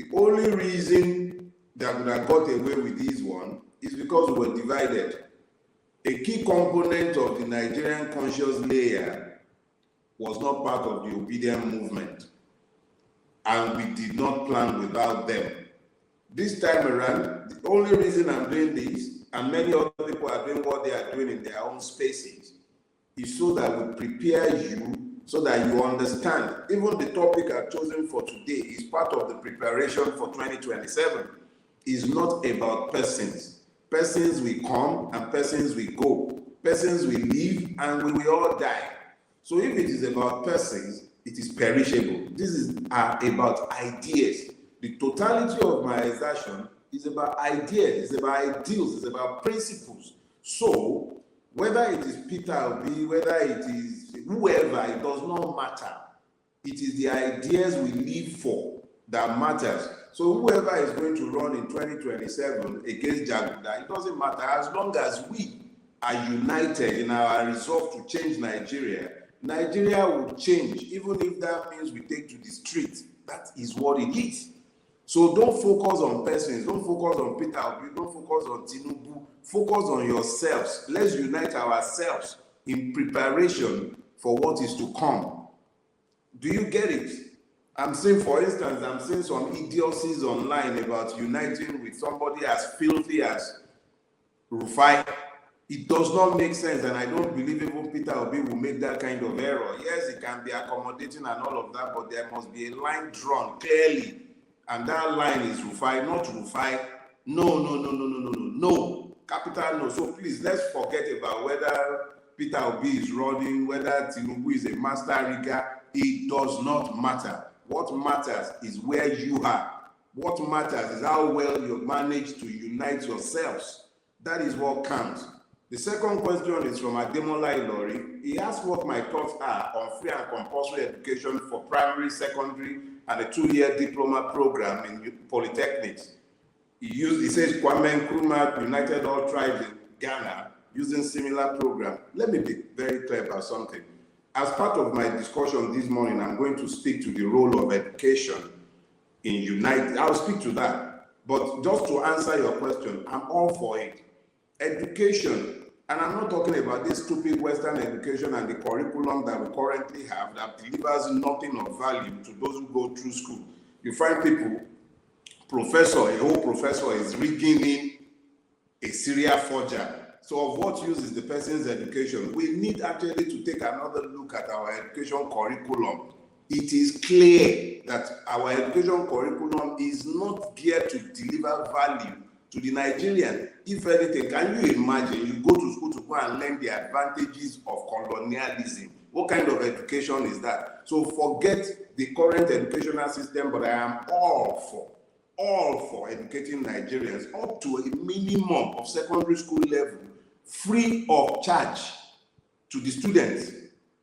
The only reason that we have got away with this one is because we were divided. A key component of the Nigerian conscious layer was not part of the Obidient movement, and we did not plan without them. This time around, the only reason I'm doing this, and many other people are doing what they are doing in their own spaces, is so that we prepare you, so that you understand. Even the topic I've chosen for today is part of the preparation for 2027. It's not about persons. Persons will come and persons will go. Persons will live and we will all die. So if it is about persons, it is perishable. This is about ideas. The totality of my exertion is about ideas, it's about ideals, it's about principles. So whether it is Peter Obi, whether it is whoever, it does not matter. It is the ideas we live for that matters. So whoever is going to run in 2027 against Jaguda, it doesn't matter. As long as we are united in our resolve to change Nigeria, Nigeria will change, even if that means we take to the street. That is what it is. So don't focus on persons, don't focus on Peter Obi, don't focus on Tinubu, focus on yourselves. Let's unite ourselves in preparation for what is to come. Do you get it? I'm seeing, for instance, I'm seeing some idiocies online about uniting with somebody as filthy as Rufai. It does not make sense, and I don't believe even Peter Obi will make that kind of error. Yes, it can be accommodating and all of that, but there must be a line drawn clearly, and that line is Rufai, not Rufai. No. Capital no. So please, let's forget about whether Peter Obi is running, whether Tinubu is a master rigger. It does not matter. What matters is where you are. What matters is how well you manage to unite yourselves. That is what counts. The second question is from Ademola Ilori. He asked what my thoughts are on free and compulsory education for primary, secondary, and a 2-year diploma program in polytechnics. He says Kwame Nkrumah united all tribes in Ghana using similar program. Let me be very clear about something. As part of my discussion this morning, I'm going to speak to the role of education in unite. I'll speak to that. But just to answer your question, I'm all for it. Education, and I'm not talking about this stupid Western education and the curriculum that we currently have that delivers nothing of value to those who go through school. You find people, a whole professor is rigging in a serial forger. So of what use is the person's education? We need actually to take another look at our education curriculum. It is clear that our education curriculum is not geared to deliver value to the Nigerian. If anything, can you imagine you go to school to go and learn the advantages of colonialism? What kind of education is that? So forget the current educational system, but I am all for educating Nigerians up to a minimum of secondary school level, free of charge to the students.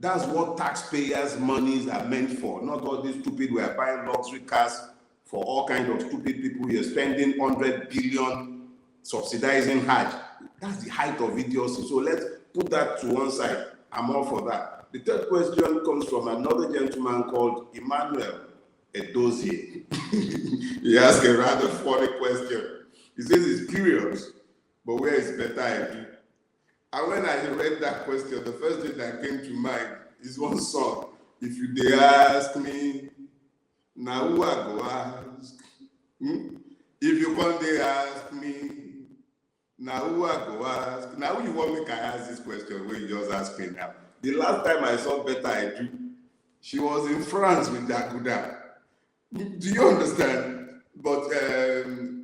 That's what taxpayers' monies are meant for, not all these stupid, we are buying luxury cars for all kinds of stupid people. You're spending 100 billion subsidizing Hajj. That's the height of idiocy. So let's put that to one side. I'm all for that. The third question comes from another gentleman called Emmanuel Edozie. He asked a rather funny question. He says he's curious, but where is better idea? And when I read that question, the first thing that came to mind is one song. If you dare ask me, now who I go ask? If you come there ask me, now who I go ask? Now you want me to ask this question when you just ask me now. The last time I saw Better I Do, she was in France with Dakuda. Do you understand? But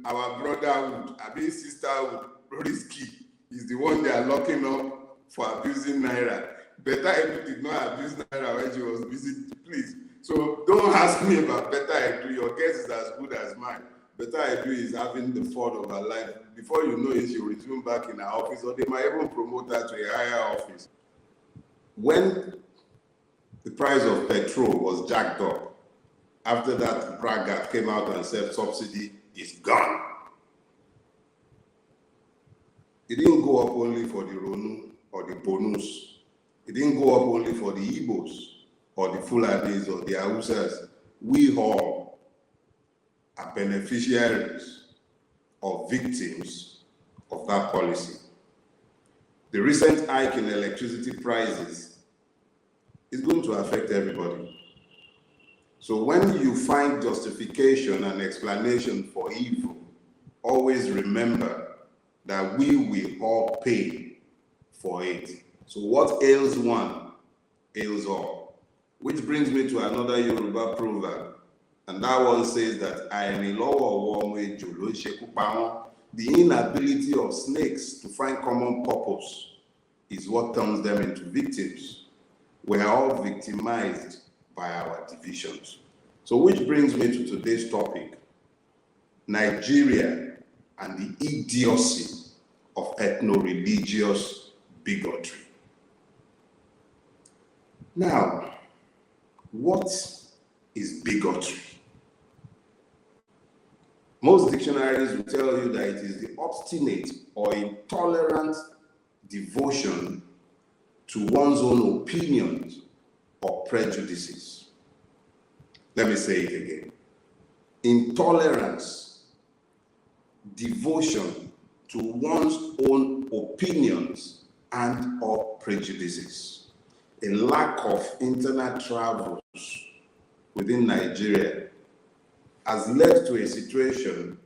our brotherhood, sisterhood, Risky, is the one they are locking up for abusing Naira. Better I did not abuse Naira when she was busy. Please. So don't ask me about Better I Do. Your guess is as good as mine. Better I Do is having the fun of her life. Before you know it, she'll resume back in her office, or they might even promote her to a higher office. When the price of petrol was jacked up, after that, Braga came out and said subsidy is gone. It didn't go up only for the Ronu or the Bonus. It didn't go up only for the Igbos or the Fulanis or the Hausas. We all are beneficiaries or victims of that policy. The recent hike in electricity prices is going to affect everybody. So when you find justification and explanation for evil, always remember that we will all pay for it. So what ails one, ails all. Which brings me to another Yoruba proverb, and that one says that the inability of snakes to find common purpose is what turns them into victims. We are all victimized by our divisions. So which brings me to today's topic, Nigeria and the idiocy of ethno-religious bigotry. Now, what is bigotry? Most dictionaries will tell you that it is the obstinate or intolerant devotion to one's own opinions or prejudices. Let me say it again. Intolerance, devotion to one's own opinions and or prejudices. A lack of internal travels within Nigeria has led to a situation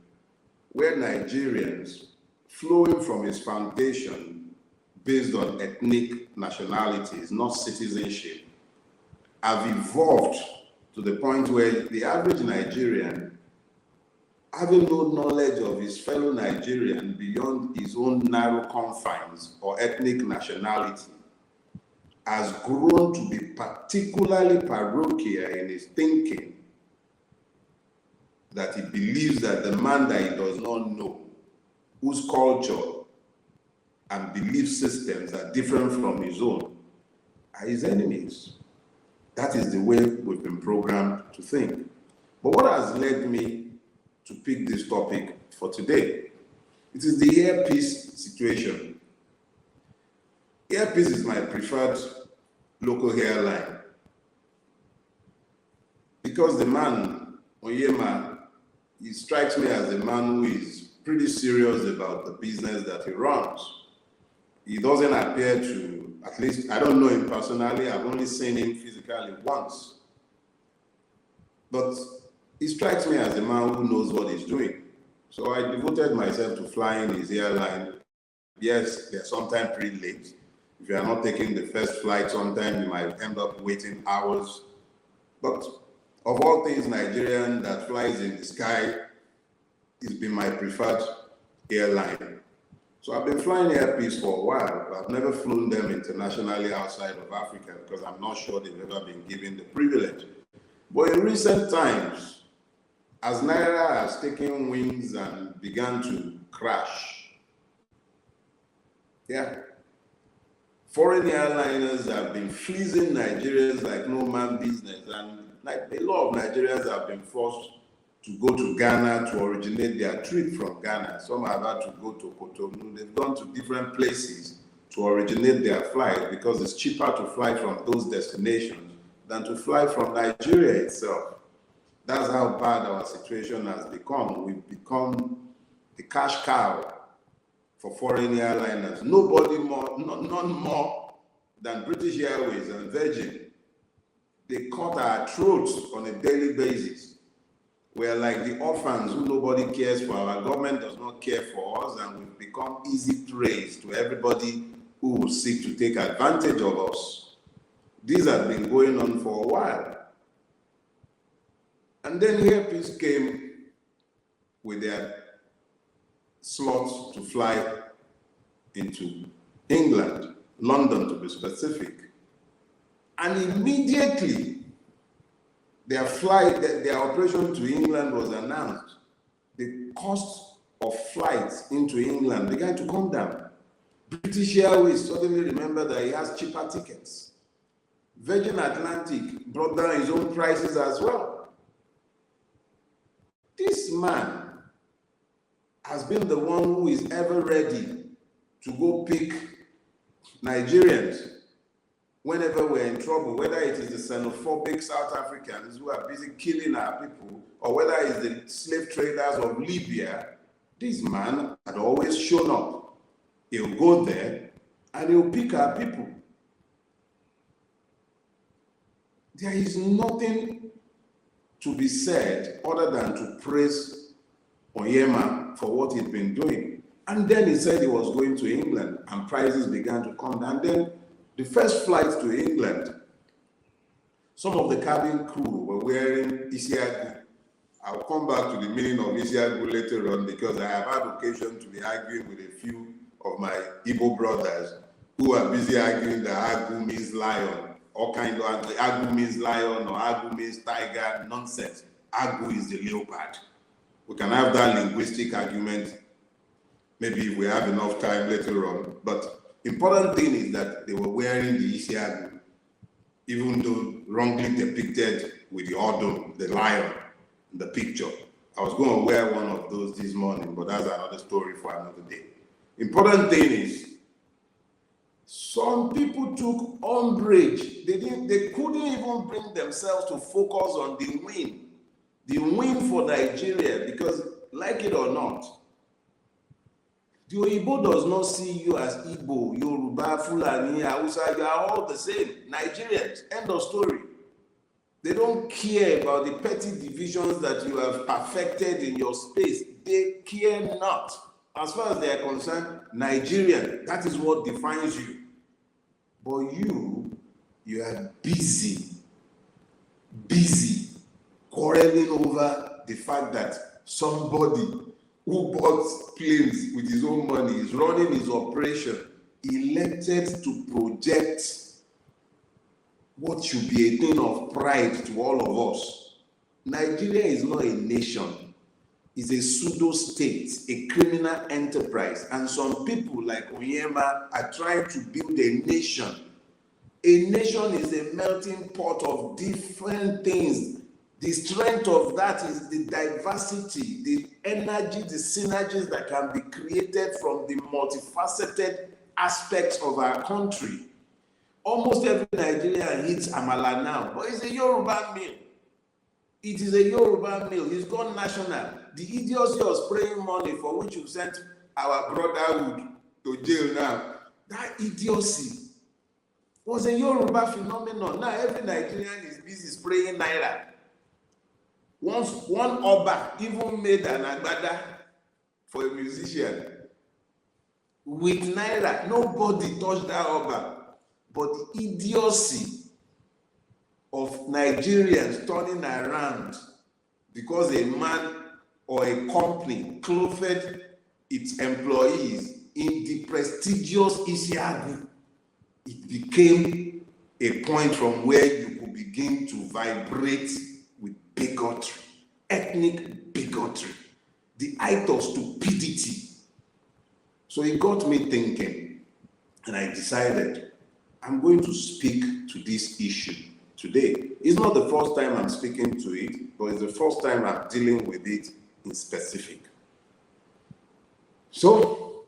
where Nigerians, flowing from its foundation based on ethnic nationalities, not citizenship, have evolved to the point where the average Nigerian, having no knowledge of his fellow Nigerian beyond his own narrow confines or ethnic nationality, has grown to be particularly parochial in his thinking, that he believes that the man that he does not know, whose culture and belief systems are different from his own, are his enemies. That is the way we've been programmed to think. But what has led me to pick this topic for today? It is the earpiece situation. Earpiece is my preferred local hairline because the man, Oyema, he strikes me as a man who is pretty serious about the business that he runs. He doesn't appear to, at least I don't know him personally, I've only seen him physically once. But he strikes me as a man who knows what he's doing. So I devoted myself to flying his airline. Yes, they're sometimes pretty late. If you are not taking the first flight, sometimes you might end up waiting hours. But of all things, Nigerian that flies in the sky has been my preferred airline. So I've been flying Airpeace for a while, but I've never flown them internationally outside of Africa because I'm not sure they've ever been given the privilege. But in recent times, as Naira has taken wings and began to crash, foreign airliners have been fleecing Nigerians like no man's business, and like a lot of Nigerians have been forced to go to Ghana to originate their trip from Ghana. Some have had to go to Cotonou. They've gone to different places to originate their flight because it's cheaper to fly from those destinations than to fly from Nigeria itself. That's how bad our situation has become. We've become the cash cow for foreign airliners. Nobody more, none more than British Airways and Virgin. They cut our throats on a daily basis. We're like the orphans who nobody cares for. Our government does not care for us, and we've become easy praise to everybody who will seek to take advantage of us. These have been going on for a while. And then Airpeace came with their slots to fly into England, London to be specific. And immediately, their operation to England was announced. The cost of flights into England began to come down. British Airways suddenly remembered that he has cheaper tickets. Virgin Atlantic brought down his own prices as well. This man has been the one who is ever ready to go pick Nigerians whenever we're in trouble, whether it is the xenophobic South Africans who are busy killing our people, or whether it's the slave traders of Libya, this man had always shown up. He'll go there and he'll pick our people. There is nothing to be said other than to praise Onyema for what he'd been doing. And then he said he was going to England and prices began to come down. And then the first flight to England, some of the cabin crew were wearing Isiagu. I'll come back to the meaning of Isiagu later on because I have had occasion to be arguing with a few of my Igbo brothers who are busy arguing that Agu means lion. All kind of Agu means lion or Agu means tiger, nonsense. Agu is the leopard. We can have that linguistic argument maybe if we have enough time later on. But important thing is that they were wearing the Isiagu, even though wrongly depicted with the Odom, the lion, in the picture. I was going to wear one of those this morning, but that's another story for another day. Important thing is, some people took umbrage. They couldn't even bring themselves to focus on the win for Nigeria, because like it or not, the Igbo does not see you as Igbo, Yoruba, Fulani, Hausa. You are all the same. Nigerians, end of story. They don't care about the petty divisions that you have perfected in your space. They care not. As far as they are concerned, Nigerian, that is what defines you. But you are busy quarreling over the fact that somebody who bought planes with his own money is running his operation, elected to project what should be a thing of pride to all of us. Nigeria is not a nation. It's a pseudo-state, a criminal enterprise. And some people like Onyema are trying to build a nation. A nation is a melting pot of different things. The strength of that is the diversity, the energy, the synergies that can be created from the multifaceted aspects of our country. Almost every Nigerian eats amala now, but it's a Yoruba meal. It is a Yoruba meal. It's gone national. The idiocy of spraying money for which you sent our brotherhood to jail now, that idiocy was a Yoruba phenomenon. Now every Nigerian is busy spraying naira. Once one Oba even made an agbada for a musician with naira. Nobody touched that Oba. But the idiocy of Nigerians turning around because a man or a company clothed its employees in the prestigious Isiagu, it became a point from where you could begin to vibrate with bigotry, ethnic bigotry, the height of stupidity. So it got me thinking, and I decided I'm going to speak to this issue today. It's not the first time I'm speaking to it, but it's the first time I'm dealing with it in specific. So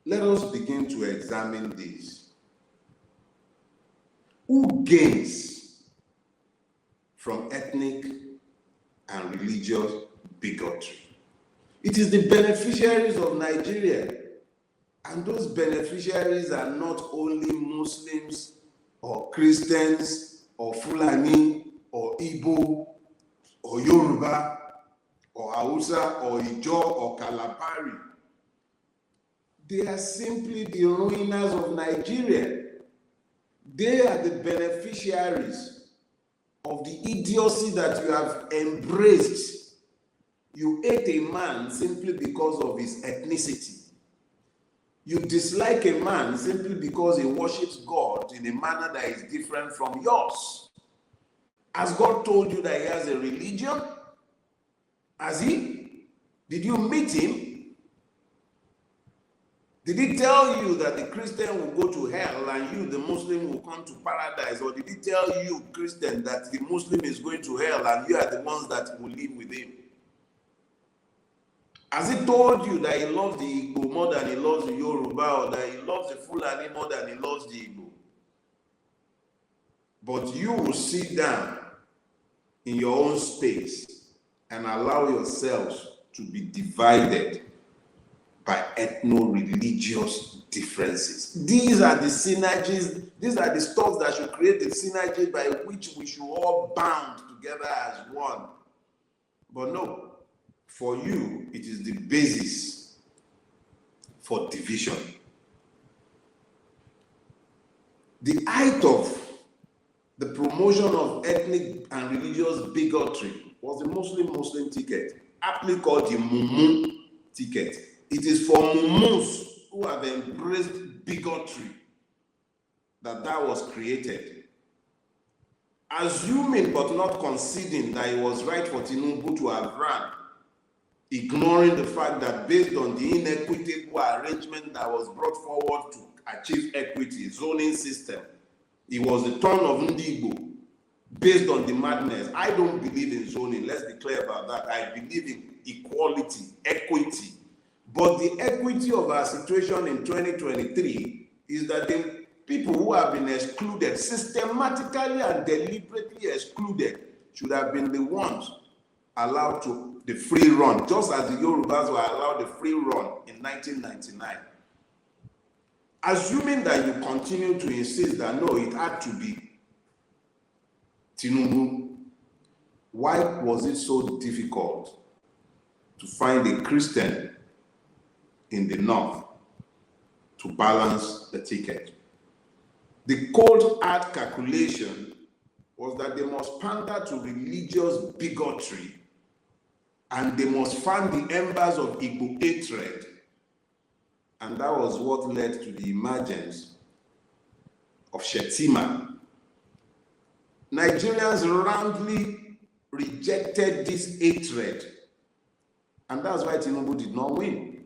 let us begin to examine this. Who gains from ethnic and religious bigotry? It is the beneficiaries of Nigeria. And those beneficiaries are not only Muslims or Christians or Fulani or Igbo or Yoruba or Hausa or Ijo or Kalabari. They are simply the ruiners of Nigeria. They are the beneficiaries of the idiocy that you have embraced. You hate a man simply because of his ethnicity. You dislike a man simply because he worships God in a manner that is different from yours. Has God told you that he has a religion? Has he? Did you meet him? Did he tell you that the Christian will go to hell and you, the Muslim, will come to paradise? Or did he tell you, Christian, that the Muslim is going to hell and you are the ones that will live with him? Has he told you that he loves the Igbo more than he loves the Yoruba, or that he loves the Fulani more than he loves the Igbo? But you will sit down in your own space and allow yourselves to be divided by ethno-religious differences. These are the synergies, these are the stuff that should create the synergy by which we should all bound together as one. But no, for you, it is the basis for division. The height of the promotion of ethnic and religious bigotry was the Muslim ticket, aptly called the Mumu ticket. It is for Mumus who have embraced bigotry that was created. Assuming but not conceding that it was right for Tinubu to have run, ignoring the fact that based on the inequitable arrangement that was brought forward to achieve equity, zoning system, it was the turn of Ndigbo based on the madness. I don't believe in zoning, let's be clear about that. I believe in equality, equity. But the equity of our situation in 2023 is that the people who have been excluded, systematically and deliberately excluded, should have been the ones allowed to the free run, just as the Yorubas were allowed the free run in 1999. Assuming that you continue to insist that no, it had to be Tinubu, why was it so difficult to find a Christian in the north to balance the ticket? The cold hard calculation was that they must pander to religious bigotry and they must fan the embers of Igbo hatred. And that was what led to the emergence of Shetima. Nigerians roundly rejected this hatred, and that's why Tinubu did not win.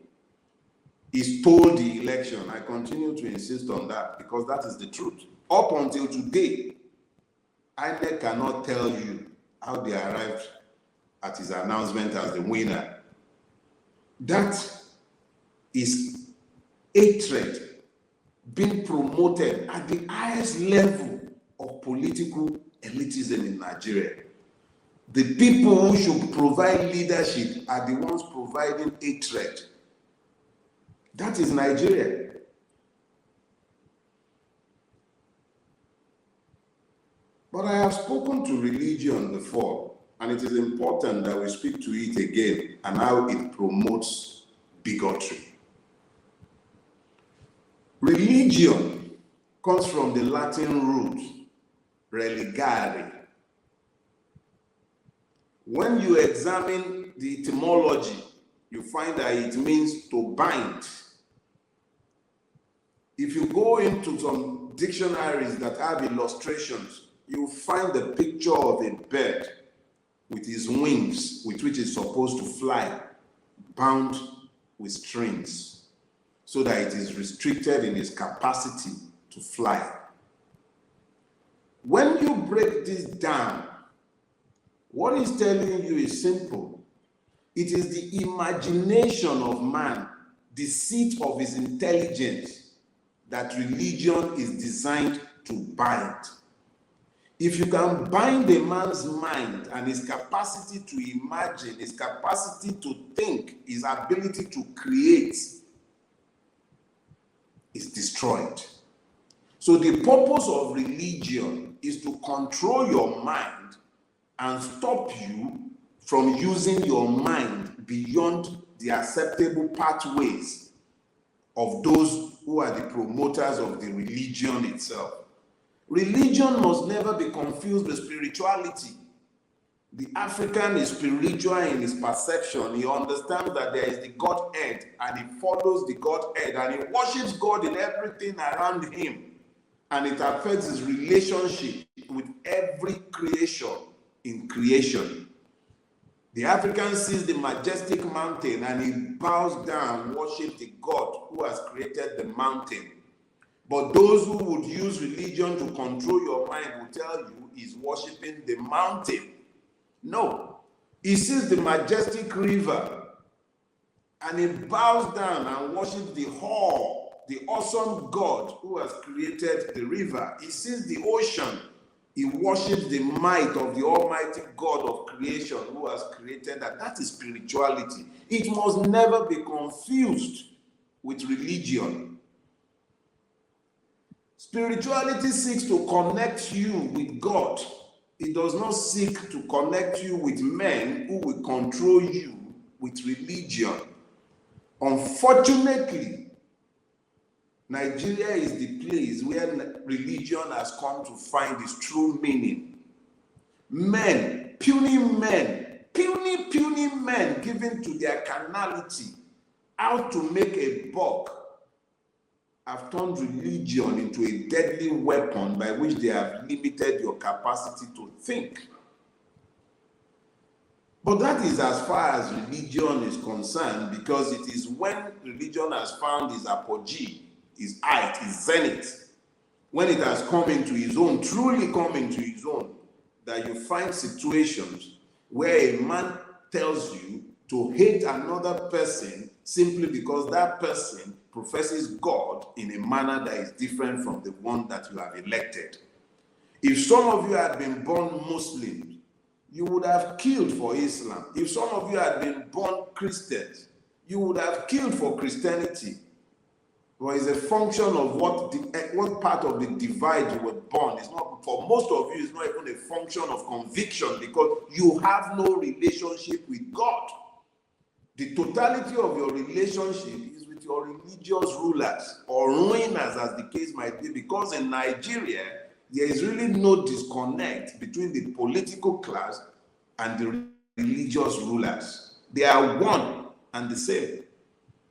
He stole the election. I continue to insist on that because that is the truth. Up until today, INEC cannot tell you how they arrived at his announcement as the winner. That is hatred being promoted at the highest level of political elitism in Nigeria. The people who should provide leadership are the ones providing hatred. That is Nigeria. But I have spoken to religion before, and it is important that we speak to it again and how it promotes bigotry. Religion comes from the Latin root religare. When you examine the etymology, you find that it means to bind. If you go into some dictionaries that have illustrations, you find the picture of a bird with his wings, with which it's supposed to fly, bound with strings, so that it is restricted in its capacity to fly. When you break this down, what it's telling you is simple. It is the imagination of man, the seat of his intelligence, that religion is designed to bind. If you can bind a man's mind and his capacity to imagine, his capacity to think, his ability to create, is destroyed. So the purpose of religion is to control your mind and stop you from using your mind beyond the acceptable pathways of those who are the promoters of the religion itself. Religion must never be confused with spirituality. The African is spiritual in his perception. He understands that there is the Godhead and he follows the Godhead and he worships God in everything around him. And it affects his relationship with every creation in creation. The African sees the majestic mountain and he bows down and worships the God who has created the mountain. But those who would use religion to control your mind will tell you he's worshiping the mountain. No, he sees the majestic river and he bows down and worships the whole, the awesome God who has created the river. He sees the ocean He worships the might of the Almighty God of creation who has created that. That is spirituality. It must never be confused with religion. Spirituality seeks to connect you with God. It does not seek to connect you with men who will control you with religion. Unfortunately, Nigeria is the place where religion has come to find its true meaning. Men, puny men, puny men given to their carnality, out to make a buck, have turned religion into a deadly weapon by which they have limited your capacity to think. But that is as far as religion is concerned, because it is when religion has found its apogee, its height, its zenith, when it has come into its own, truly come into its own, that you find situations where a man tells you to hate another person simply because that person professes God in a manner that is different from the one that you have elected. If some of you had been born Muslims, you would have killed for Islam. If some of you had been born Christians, you would have killed for Christianity. But it's a function of what part of the divide you were born. It's not, for most of you, it's not even a function of conviction, because you have no relationship with God. The totality of your relationship is with your religious rulers or ruiners, as the case might be, because in Nigeria, there is really no disconnect between the political class and the religious rulers. They are one and the same.